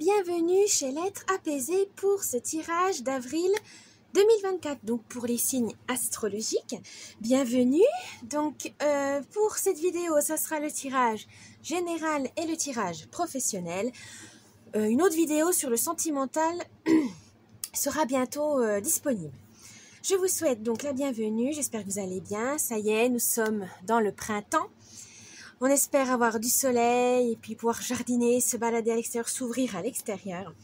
bienvenue chez l'être apaisé pour ce tirage d'avril 2024, donc pour les signes astrologiques. Bienvenue, donc pour cette vidéo, ça sera le tirage général et le tirage professionnel. Une autre vidéo sur le sentimental sera bientôt disponible. Je vous souhaite donc la bienvenue, j'espère que vous allez bien. Ça y est, nous sommes dans le printemps. On espère avoir du soleil et puis pouvoir jardiner, se balader à l'extérieur, s'ouvrir à l'extérieur.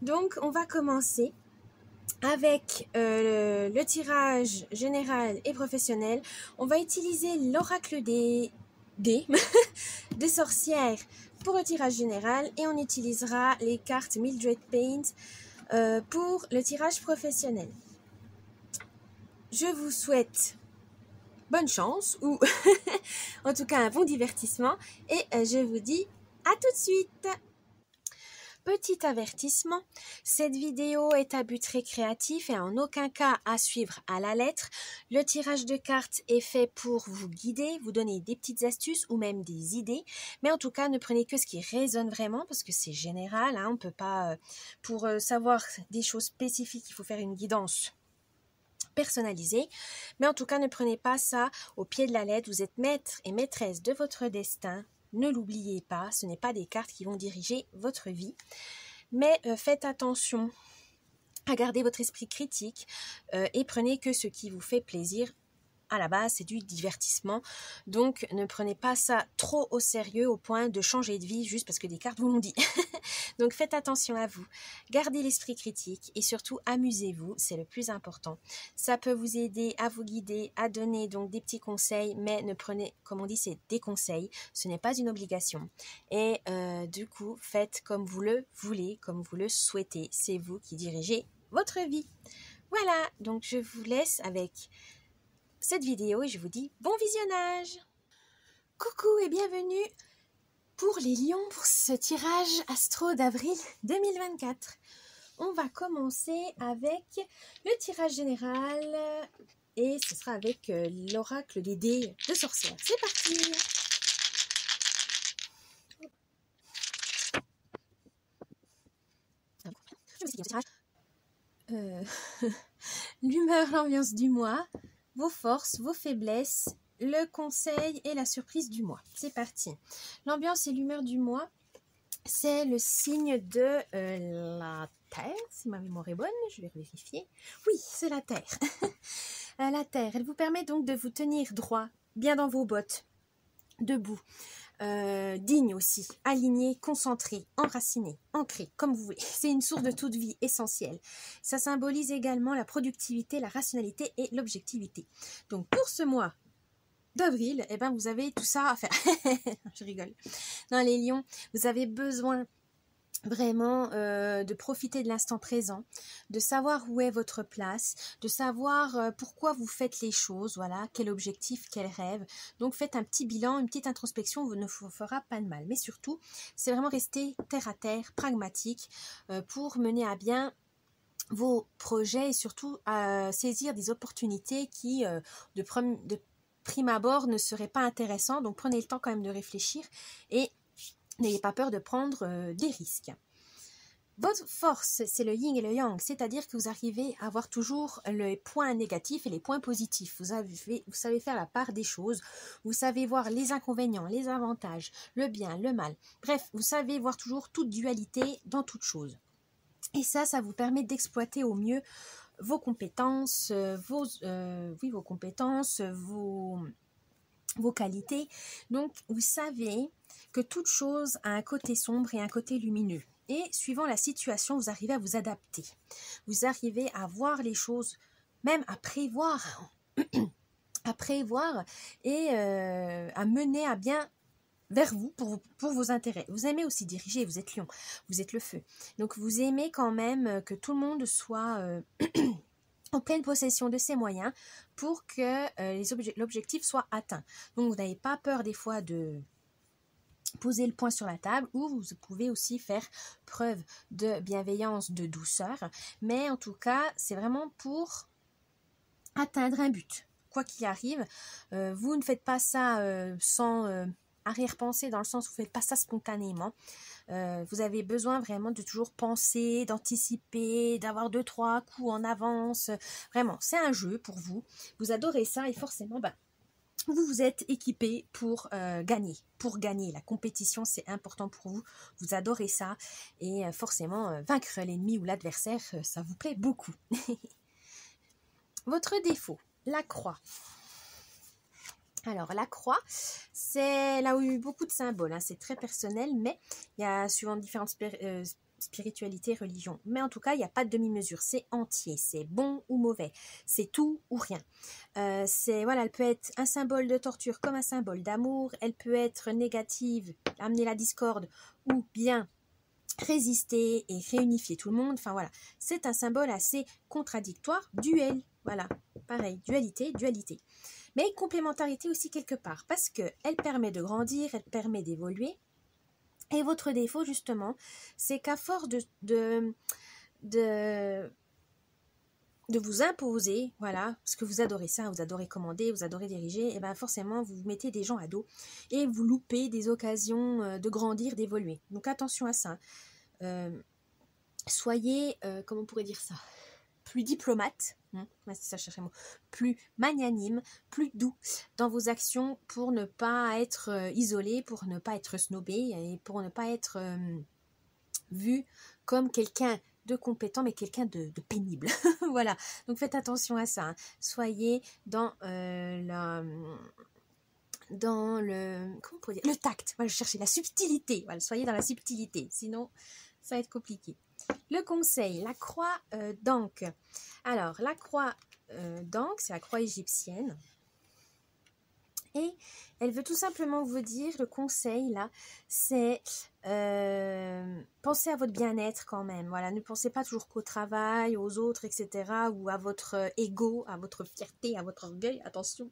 Donc, on va commencer avec le tirage général et professionnel. On va utiliser l'oracle des sorcières pour le tirage général et on utilisera les cartes Mildred Paint pour le tirage professionnel. Je vous souhaite bonne chance ou en tout cas un bon divertissement et je vous dis à tout de suite. Petit avertissement, cette vidéo est à but récréatif et en aucun cas à suivre à la lettre. Le tirage de cartes est fait pour vous guider, vous donner des petites astuces ou même des idées, mais en tout cas ne prenez que ce qui résonne vraiment parce que c'est général, hein, on ne peut pas, pour savoir des choses spécifiques, il faut faire une guidance personnalisé, mais en tout cas ne prenez pas ça au pied de la lettre. Vous êtes maître et maîtresse de votre destin, ne l'oubliez pas, ce n'est pas des cartes qui vont diriger votre vie, mais faites attention à garder votre esprit critique et prenez que ce qui vous fait plaisir. À la base, c'est du divertissement, donc ne prenez pas ça trop au sérieux au point de changer de vie juste parce que des cartes vous l'ont dit. Donc faites attention à vous, gardez l'esprit critique et surtout amusez-vous, c'est le plus important. Ça peut vous aider à vous guider, à donner donc des petits conseils, mais ne prenez, comme on dit, c'est des conseils, ce n'est pas une obligation. Et du coup, faites comme vous le voulez, comme vous le souhaitez, c'est vous qui dirigez votre vie. Voilà, donc je vous laisse avec cette vidéo et je vous dis bon visionnage. Coucou et bienvenue pour les lions pour ce tirage astro d'avril 2024. On va commencer avec le tirage général et ce sera avec l'oracle des dés de sorcière. C'est parti. L'humeur, l'ambiance du mois, vos forces, vos faiblesses, le conseil et la surprise du mois. C'est parti. L'ambiance et l'humeur du mois, c'est le signe de la Terre, si ma mémoire est bonne, je vais vérifier. Oui, c'est la Terre. La Terre, elle vous permet donc de vous tenir droit, bien dans vos bottes, debout, digne aussi, aligné, concentré, enraciné, ancré, comme vous voulez. C'est une source de toute vie essentielle. Ça symbolise également la productivité, la rationalité et l'objectivité. Donc pour ce mois d'avril, eh ben, vous avez tout ça à faire. Je rigole. Non, les lions, vous avez besoin vraiment de profiter de l'instant présent, de savoir où est votre place, de savoir pourquoi vous faites les choses, voilà, quel objectif, quel rêve. Donc faites un petit bilan, une petite introspection, ne vous fera pas de mal. Mais surtout, c'est vraiment rester terre à terre, pragmatique, pour mener à bien vos projets et surtout saisir des opportunités qui, de prime abord, ne seraient pas intéressantes. Donc prenez le temps quand même de réfléchir et n'ayez pas peur de prendre des risques. Votre force, c'est le yin et le yang, c'est-à-dire que vous arrivez à avoir toujours les points négatifs et les points positifs. Vous savez faire la part des choses, vous savez voir les inconvénients, les avantages, le bien, le mal. Bref, vous savez voir toujours toute dualité dans toute chose. Et ça vous permet d'exploiter au mieux vos compétences, vos compétences, vos qualités. Donc, vous savez que toute chose a un côté sombre et un côté lumineux. Et suivant la situation, vous arrivez à vous adapter. Vous arrivez à voir les choses, même à prévoir, et à mener à bien vers vous pour vos intérêts. Vous aimez aussi diriger, vous êtes lion, vous êtes le feu. Donc, vous aimez quand même que tout le monde soit en pleine possession de ses moyens pour que l'objectif soit atteint. Donc, vous n'avez pas peur des fois de poser le point sur la table ou vous pouvez aussi faire preuve de bienveillance, de douceur. Mais en tout cas, c'est vraiment pour atteindre un but. Quoi qu'il arrive, vous ne faites pas ça sans arrière-pensée dans le sens où vous ne faites pas ça spontanément. Vous avez besoin vraiment de toujours penser, d'anticiper, d'avoir 2-3 coups en avance. Vraiment, c'est un jeu pour vous. Vous adorez ça et forcément, vous vous êtes équipé pour gagner. Pour gagner, la compétition, c'est important pour vous. Vous adorez ça et forcément, vaincre l'ennemi ou l'adversaire, ça vous plaît beaucoup. Votre défaut, la croix. Alors, la croix, c'est là où il y a eu beaucoup de symboles. Hein. C'est très personnel, mais il y a suivant différentes spiritualités, religions. Mais en tout cas, il n'y a pas de demi-mesure. C'est entier, c'est bon ou mauvais. C'est tout ou rien. Voilà, elle peut être un symbole de torture comme un symbole d'amour. Elle peut être négative, amener la discorde, ou bien résister et réunifier tout le monde. Enfin voilà, c'est un symbole assez contradictoire. Duel, voilà, pareil, dualité, dualité. Mais complémentarité aussi quelque part, parce qu'elle permet de grandir, elle permet d'évoluer. Et votre défaut, justement, c'est qu'à force de vous imposer, voilà, parce que vous adorez ça, vous adorez commander, vous adorez diriger, et bien forcément, vous mettez des gens à dos et vous loupez des occasions de grandir, d'évoluer. Donc attention à ça. Soyez, comment on pourrait dire ça, plus diplomate, c'est ça, je cherchais le mot, plus magnanime, plus doux dans vos actions pour ne pas être isolé, pour ne pas être snobé et pour ne pas être vu comme quelqu'un de compétent mais quelqu'un de pénible. Voilà, donc faites attention à ça. Hein. Soyez dans comment on pourrait dire, le tact. Voilà, je cherchais la subtilité. Voilà, soyez dans la subtilité, sinon ça va être compliqué. Le conseil, la croix d'Ankh. Alors, la croix d'Ankh, c'est la croix égyptienne. Et elle veut tout simplement vous dire, le conseil là, c'est pensez à votre bien-être quand même. Voilà, ne pensez pas toujours qu'au travail, aux autres, etc. ou à votre ego, à votre fierté, à votre orgueil. Attention.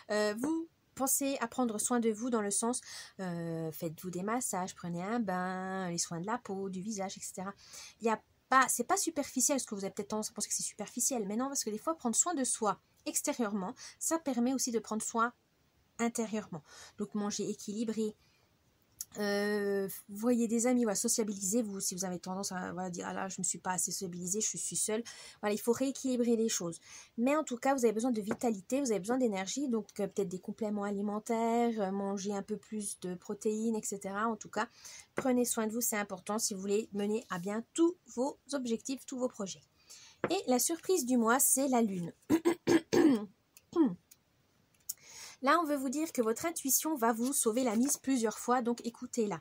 Vous pensez à prendre soin de vous dans le sens, faites-vous des massages, prenez un bain, les soins de la peau, du visage, etc. C'est pas superficiel, parce que vous avez peut-être tendance à penser que c'est superficiel, mais non, parce que des fois, prendre soin de soi extérieurement, ça permet aussi de prendre soin intérieurement. Donc manger équilibré, voyez des amis, voilà, sociabilisez-vous si vous avez tendance à dire ah là je me suis pas assez sociabilisée, je suis seule. Voilà, il faut rééquilibrer les choses. Mais en tout cas, vous avez besoin de vitalité, vous avez besoin d'énergie, donc peut-être des compléments alimentaires, manger un peu plus de protéines, etc. En tout cas, prenez soin de vous, c'est important si vous voulez mener à bien tous vos objectifs, tous vos projets. Et la surprise du mois, c'est la lune. Là, on veut vous dire que votre intuition va vous sauver la mise plusieurs fois, donc écoutez-la.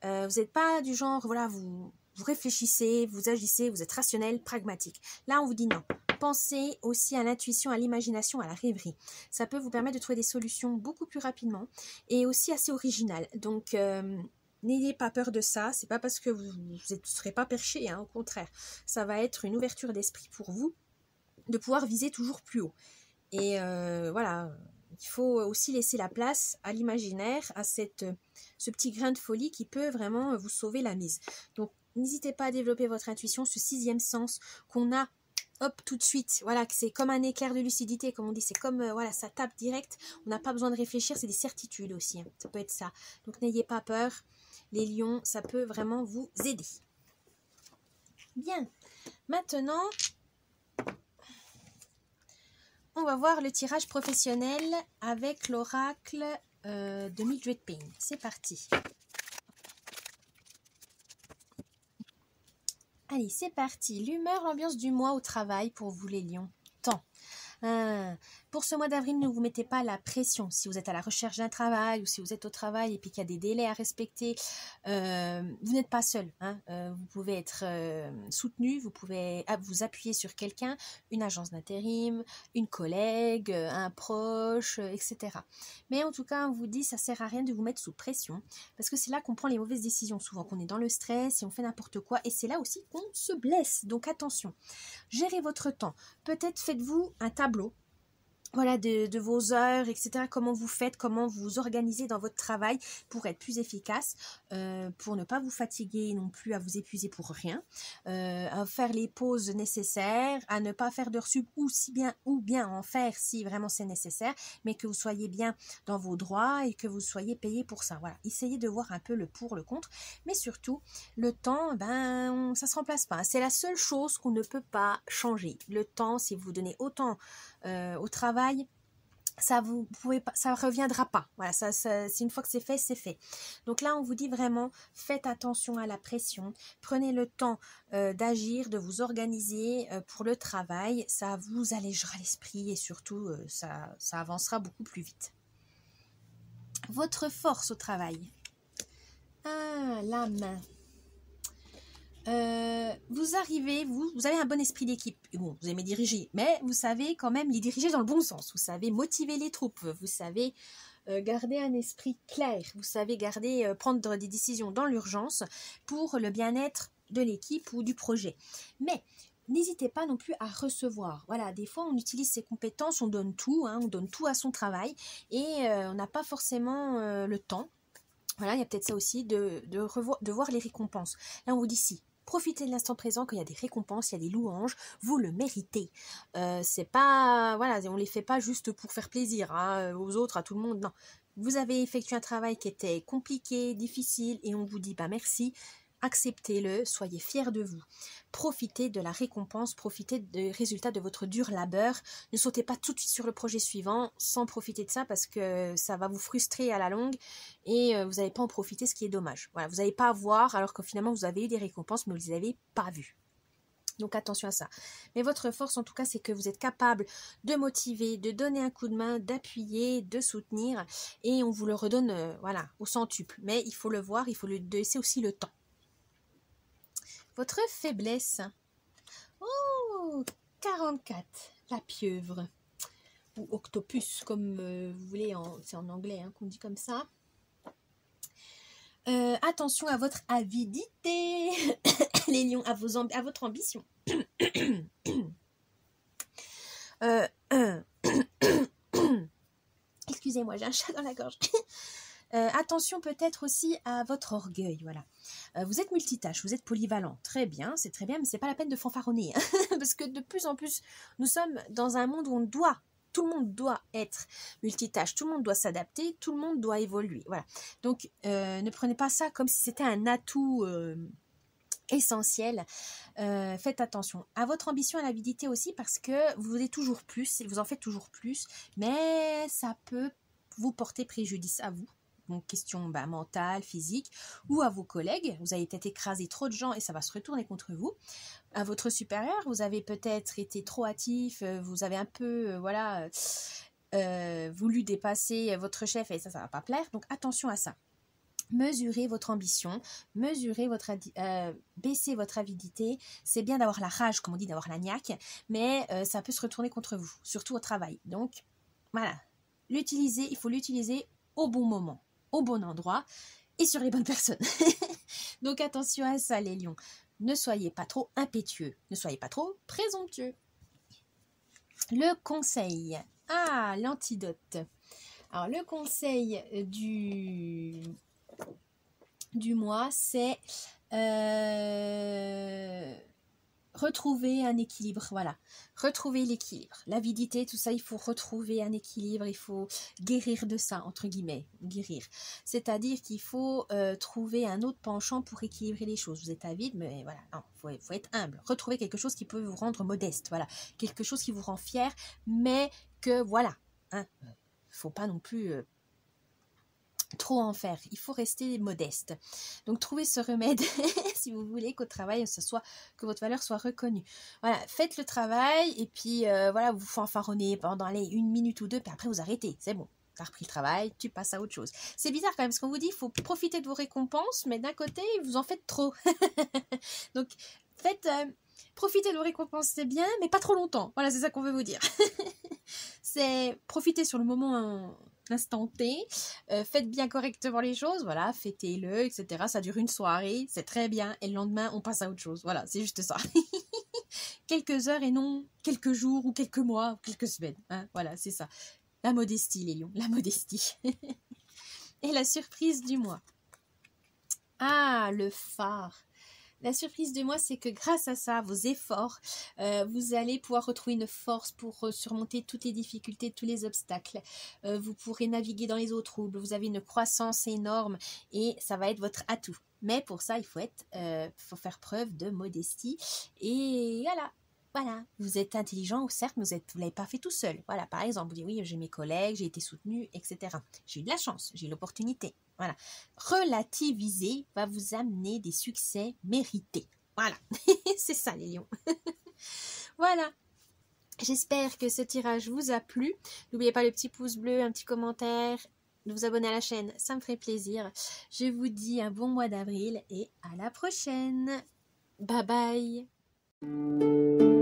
Vous n'êtes pas du genre, voilà, vous réfléchissez, vous agissez, vous êtes rationnel, pragmatique. Là, on vous dit non. Pensez aussi à l'intuition, à l'imagination, à la rêverie. Ça peut vous permettre de trouver des solutions beaucoup plus rapidement et aussi assez originales. Donc, n'ayez pas peur de ça. C'est pas parce que vous ne serez pas perché, hein, au contraire. Ça va être une ouverture d'esprit pour vous de pouvoir viser toujours plus haut. Et voilà... Il faut aussi laisser la place à l'imaginaire, à ce petit grain de folie qui peut vraiment vous sauver la mise. Donc, n'hésitez pas à développer votre intuition, ce sixième sens qu'on a, hop, tout de suite. Voilà, c'est comme un éclair de lucidité, comme on dit. C'est comme, voilà, ça tape direct. On n'a pas besoin de réfléchir, c'est des certitudes aussi. Hein. Ça peut être ça. Donc, n'ayez pas peur. Les lions, ça peut vraiment vous aider. Bien. Maintenant... on va voir le tirage professionnel avec l'oracle de Mildred Payne. C'est parti. Allez, c'est parti. L'humeur, l'ambiance du mois au travail pour vous les lions. Temps. Pour ce mois d'avril, ne vous mettez pas la pression. Si vous êtes à la recherche d'un travail ou si vous êtes au travail et puis qu'il y a des délais à respecter, vous n'êtes pas seul. Hein. Vous pouvez être soutenu, vous pouvez vous appuyer sur quelqu'un, une agence d'intérim, une collègue, un proche, etc. Mais en tout cas, on vous dit, ça sert à rien de vous mettre sous pression parce que c'est là qu'on prend les mauvaises décisions. Souvent qu'on est dans le stress et on fait n'importe quoi et c'est là aussi qu'on se blesse. Donc attention, gérez votre temps. Peut-être faites-vous un tableau voilà, de vos heures, etc. Comment vous faites, comment vous organisez dans votre travail pour être plus efficace, pour ne pas vous fatiguer non plus, à vous épuiser pour rien, à faire les pauses nécessaires, à ne pas faire d'heures sup ou bien en faire si vraiment c'est nécessaire, mais que vous soyez bien dans vos droits et que vous soyez payé pour ça. Voilà, essayez de voir un peu le pour, le contre, mais surtout, le temps, ben, ça se remplace pas. C'est la seule chose qu'on ne peut pas changer. Le temps, si vous donnez autant au travail, ça vous pouvez pas, ça reviendra pas. Voilà, c'est une fois que c'est fait, c'est fait. Donc là, on vous dit vraiment, faites attention à la pression, prenez le temps d'agir, de vous organiser pour le travail. Ça vous allégera l'esprit et surtout, ça avancera beaucoup plus vite. Votre force au travail. Ah, la main. Vous arrivez, vous avez un bon esprit d'équipe. Bon, vous aimez diriger, mais vous savez quand même les diriger dans le bon sens. Vous savez motiver les troupes, vous savez garder un esprit clair, vous savez prendre des décisions dans l'urgence pour le bien-être de l'équipe ou du projet. Mais n'hésitez pas non plus à recevoir. Voilà, des fois on utilise ses compétences, on donne tout à son travail et on n'a pas forcément le temps. Voilà, il y a peut-être ça aussi de voir les récompenses. Là, on vous dit si. Profitez de l'instant présent, qu'il y a des récompenses, il y a des louanges, vous le méritez. C'est pas, voilà, on les fait pas juste pour faire plaisir aux autres, à tout le monde, non. Vous avez effectué un travail qui était compliqué, difficile, et on vous dit bah merci. Acceptez-le, soyez fiers de vous. Profitez de la récompense, profitez des résultats de votre dur labeur. Ne sautez pas tout de suite sur le projet suivant sans profiter de ça parce que ça va vous frustrer à la longue et vous n'allez pas en profiter, ce qui est dommage. Voilà, vous n'allez pas voir alors que finalement vous avez eu des récompenses mais vous ne les avez pas vues. Donc attention à ça. Mais votre force en tout cas c'est que vous êtes capable de motiver, de donner un coup de main, d'appuyer, de soutenir et on vous le redonne voilà, au centuple. Mais il faut le voir, il faut lui laisser aussi le temps. Votre faiblesse. Oh, 44. La pieuvre. Ou octopus, comme vous voulez, c'est en anglais qu'on dit comme ça. Attention à votre avidité. Les lions, à votre ambition. Excusez-moi, j'ai un chat dans la gorge. Attention peut-être aussi à votre orgueil, voilà. Vous êtes multitâche, vous êtes polyvalent, très bien, mais c'est pas la peine de fanfaronner, hein, parce que de plus en plus, nous sommes dans un monde où tout le monde doit être multitâche, tout le monde doit s'adapter, tout le monde doit évoluer, voilà. Donc, ne prenez pas ça comme si c'était un atout essentiel. Faites attention à votre ambition, à l'avidité aussi, parce que vous voulez toujours plus, vous en faites toujours plus, mais ça peut vous porter préjudice à vous. Donc, question mentale, physique, ou à vos collègues. Vous avez peut-être écrasé trop de gens et ça va se retourner contre vous. À votre supérieur, vous avez peut-être été trop hâtif, vous avez un peu, voulu dépasser votre chef et ça va pas plaire. Donc, attention à ça. Mesurez votre ambition, baissez votre avidité. C'est bien d'avoir la rage, comme on dit, d'avoir la niaque, mais ça peut se retourner contre vous, surtout au travail. Donc, voilà. Il faut l'utiliser au bon moment, au bon endroit et sur les bonnes personnes. Donc attention à ça les lions. Ne soyez pas trop impétueux, ne soyez pas trop présomptueux. Le conseil. Ah, l'antidote. Alors le conseil du mois, c'est retrouver un équilibre, voilà, retrouver l'équilibre, l'avidité, tout ça, il faut retrouver un équilibre, il faut guérir de ça, entre guillemets, guérir, c'est-à-dire qu'il faut trouver un autre penchant pour équilibrer les choses. Vous êtes avide, mais voilà, non, faut être humble, retrouver quelque chose qui peut vous rendre modeste, voilà, quelque chose qui vous rend fier, mais que voilà, faut pas non plus trop en faire, il faut rester modeste. Donc trouvez ce remède si vous voulez qu'au travail que votre valeur soit reconnue. Voilà, faites le travail et puis voilà, vous fanfaronnez pendant 1 minute ou 2, puis après vous arrêtez, c'est bon. Tu as repris le travail, tu passes à autre chose. C'est bizarre quand même, parce qu'on vous dit il faut profiter de vos récompenses, mais d'un côté, vous en faites trop. Donc profiter de vos récompenses, c'est bien, mais pas trop longtemps. Voilà, c'est ça qu'on veut vous dire. C'est profiter sur le moment instant T, faites bien correctement les choses, voilà, fêtez-le, etc. Ça dure une soirée, c'est très bien, et le lendemain, on passe à autre chose. Voilà, c'est juste ça. quelques heures et non quelques jours ou quelques mois ou quelques semaines. Hein, voilà, c'est ça. La modestie, les lions, la modestie. Et la surprise du mois. Ah, le phare. La surprise du mois, c'est que grâce à ça, vos efforts, vous allez pouvoir retrouver une force pour surmonter toutes les difficultés, tous les obstacles. Vous pourrez naviguer dans les eaux troubles. Vous avez une croissance énorme et ça va être votre atout. Mais pour ça, il faut faire preuve de modestie. Et voilà, vous êtes intelligent, certes, mais vous ne l'avez pas fait tout seul. Voilà, par exemple, vous dites oui, j'ai mes collègues, j'ai été soutenu, etc. J'ai eu de la chance, j'ai eu l'opportunité. Voilà. Relativiser va vous amener des succès mérités. Voilà, c'est ça les lions. Voilà. J'espère que ce tirage vous a plu. N'oubliez pas le petit pouce bleu, un petit commentaire, de vous abonner à la chaîne, ça me ferait plaisir. Je vous dis un bon mois d'avril et à la prochaine. Bye bye.